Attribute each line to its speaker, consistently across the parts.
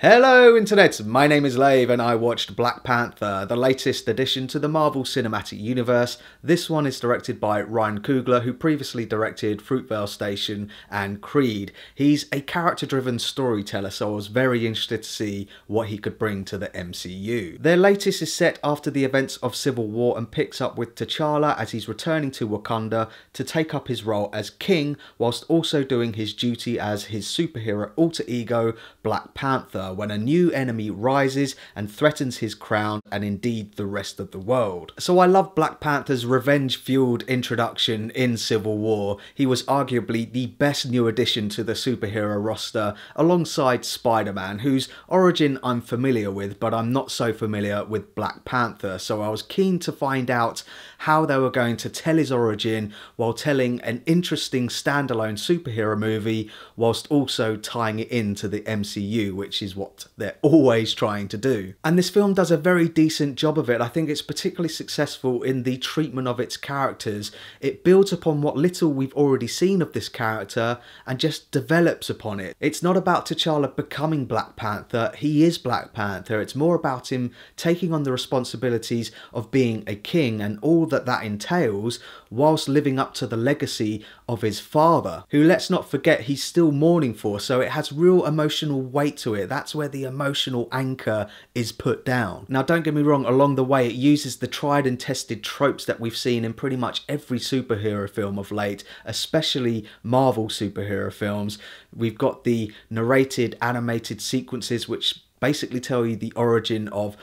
Speaker 1: Hello Internet, my name is Lave and I watched Black Panther, the latest addition to the Marvel Cinematic Universe. This one is directed by Ryan Coogler, who previously directed Fruitvale Station and Creed. He's a character-driven storyteller, so I was very interested to see what he could bring to the MCU. Their latest is set after the events of Civil War and picks up with T'Challa as he's returning to Wakanda to take up his role as king, whilst also doing his duty as his superhero alter ego, Black Panther, when a new enemy rises and threatens his crown and indeed the rest of the world. So I love Black Panther's revenge-fueled introduction in Civil War. He was arguably the best new addition to the superhero roster, alongside Spider-Man, whose origin I'm familiar with, but I'm not so familiar with Black Panther, so I was keen to find out how they were going to tell his origin while telling an interesting standalone superhero movie, whilst also tying it into the MCU, which is what they're always trying to do. And this film does a very decent job of it. I think it's particularly successful in the treatment of its characters. It builds upon what little we've already seen of this character and just develops upon it. It's not about T'Challa becoming Black Panther, he is Black Panther. It's more about him taking on the responsibilities of being a king and all that entails, whilst living up to the legacy of his father, who, let's not forget, he's still mourning for, so it has real emotional weight to it. That's where the emotional anchor is put down. Now, don't get me wrong, along the way it uses the tried and tested tropes that we've seen in pretty much every superhero film of late, especially Marvel superhero films. We've got the narrated animated sequences which basically tell you the origin of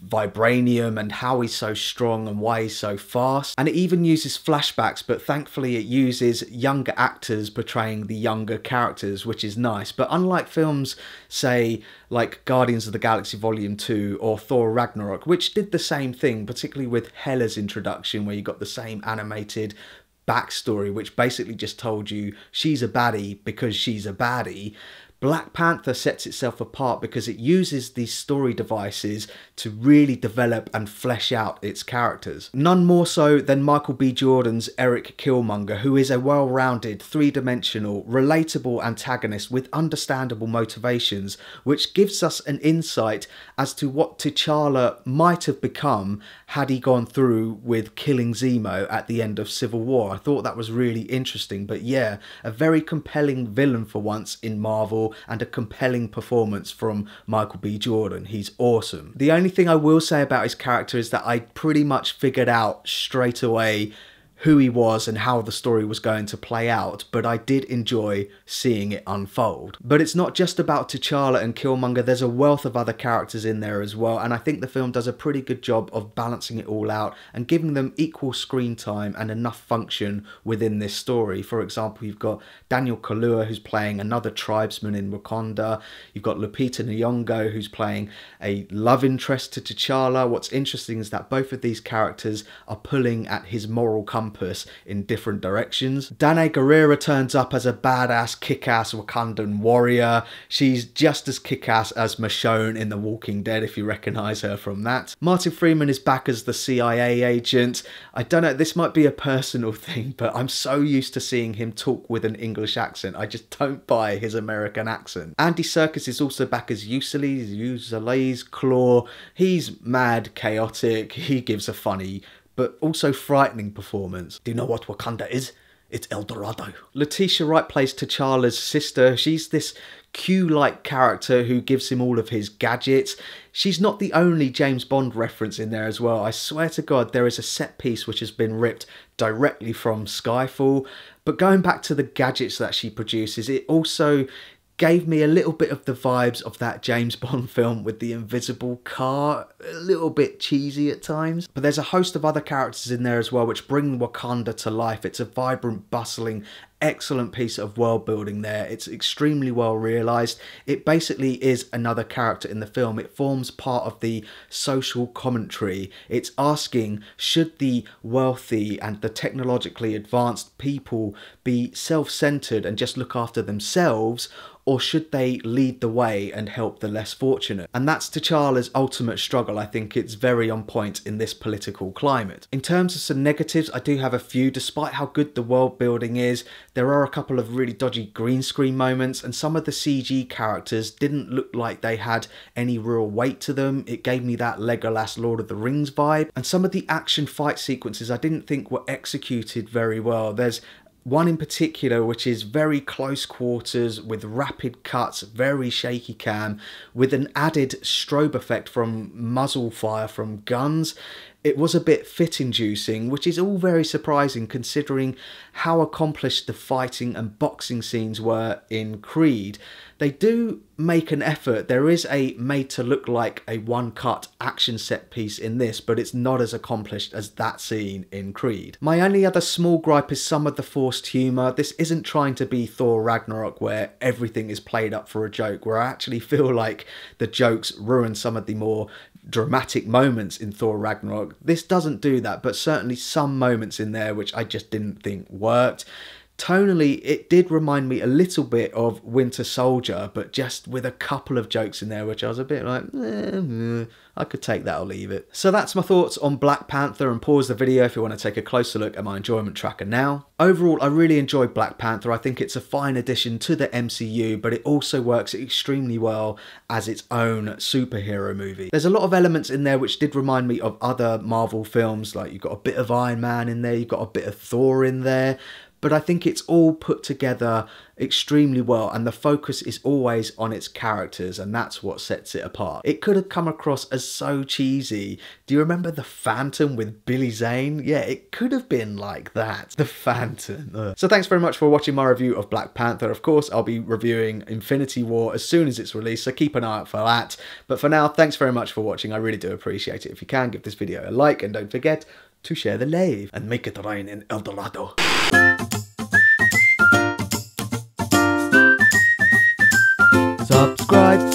Speaker 1: vibranium and how he's so strong and why he's so fast, and it even uses flashbacks, but thankfully it uses younger actors portraying the younger characters, which is nice. But unlike films, say, like Guardians of the Galaxy Volume 2 or Thor Ragnarok, which did the same thing, particularly with Hela's introduction, where you got the same animated backstory which basically just told you she's a baddie because she's a baddie, Black Panther sets itself apart because it uses these story devices to really develop and flesh out its characters. None more so than Michael B. Jordan's Eric Killmonger, who is a well-rounded, three-dimensional, relatable antagonist with understandable motivations, which gives us an insight as to what T'Challa might have become had he gone through with killing Zemo at the end of Civil War. I thought that was really interesting, but yeah, a very compelling villain for once in Marvel, and a compelling performance from Michael B. Jordan. He's awesome. The only thing I will say about his character is that I pretty much figured out straight away who he was and how the story was going to play out, but I did enjoy seeing it unfold. But it's not just about T'Challa and Killmonger, there's a wealth of other characters in there as well, and I think the film does a pretty good job of balancing it all out and giving them equal screen time and enough function within this story. For example, you've got Daniel Kaluuya, who's playing another tribesman in Wakanda. You've got Lupita Nyong'o, who's playing a love interest to T'Challa. What's interesting is that both of these characters are pulling at his moral compass in different directions. Danai Gurira turns up as a badass, kick-ass Wakandan warrior. She's just as kick-ass as Michonne in The Walking Dead, if you recognise her from that. Martin Freeman is back as the CIA agent. I don't know, this might be a personal thing, but I'm so used to seeing him talk with an English accent. I just don't buy his American accent. Andy Serkis is also back as Ulysses Claw. He's mad, chaotic. He gives a funny but also frightening performance. Do you know what Wakanda is? It's El Dorado. Letitia Wright plays T'Challa's sister. She's this Q-like character who gives him all of his gadgets. She's not the only James Bond reference in there as well. I swear to God, there is a set piece which has been ripped directly from Skyfall. But going back to the gadgets that she produces, it also gave me a little bit of the vibes of that James Bond film with the invisible car. A little bit cheesy at times. But there's a host of other characters in there as well which bring Wakanda to life. It's a vibrant, bustling, excellent piece of world building there. It's extremely well realised. It basically is another character in the film. It forms part of the social commentary. It's asking, should the wealthy and the technologically advanced people be self-centered and just look after themselves, or should they lead the way and help the less fortunate? And that's T'Challa's ultimate struggle. I think it's very on point in this political climate. In terms of some negatives, I do have a few. Despite how good the world building is, There are a couple of really dodgy green screen moments, and some of the CG characters didn't look like they had any real weight to them. It gave me that Legolas Lord of the Rings vibe, and some of the action fight sequences I didn't think were executed very well. There's one in particular which is very close quarters with rapid cuts, very shaky cam, with an added strobe effect from muzzle fire from guns. It was a bit fit-inducing, which is all very surprising considering how accomplished the fighting and boxing scenes were in Creed. They do make an effort. There is a made to look like a one-cut action set piece in this, but it's not as accomplished as that scene in Creed. My only other small gripe is some of the forced humour. This isn't trying to be Thor Ragnarok where everything is played up for a joke, where I actually feel like the jokes ruin some of the more dramatic moments in Thor Ragnarok. This doesn't do that, but certainly some moments in there which I just didn't think worked. Tonally, it did remind me a little bit of Winter Soldier, but just with a couple of jokes in there which I was a bit like, I could take that or leave it. So that's my thoughts on Black Panther, and pause the video if you want to take a closer look at my enjoyment tracker now. Overall, I really enjoyed Black Panther. I think it's a fine addition to the MCU, but it also works extremely well as its own superhero movie. There's a lot of elements in there which did remind me of other Marvel films, like you've got a bit of Iron Man in there, you've got a bit of Thor in there, but I think it's all put together extremely well, and the focus is always on its characters, and that's what sets it apart. It could have come across as so cheesy. Do you remember The Phantom with Billy Zane? Yeah, it could have been like that. The Phantom. Ugh. So thanks very much for watching my review of Black Panther. Of course, I'll be reviewing Infinity War as soon as it's released, so keep an eye out for that. But for now, thanks very much for watching. I really do appreciate it. If you can, give this video a like, and don't forget to share the lave and make it rain in El Dorado. Subscribe.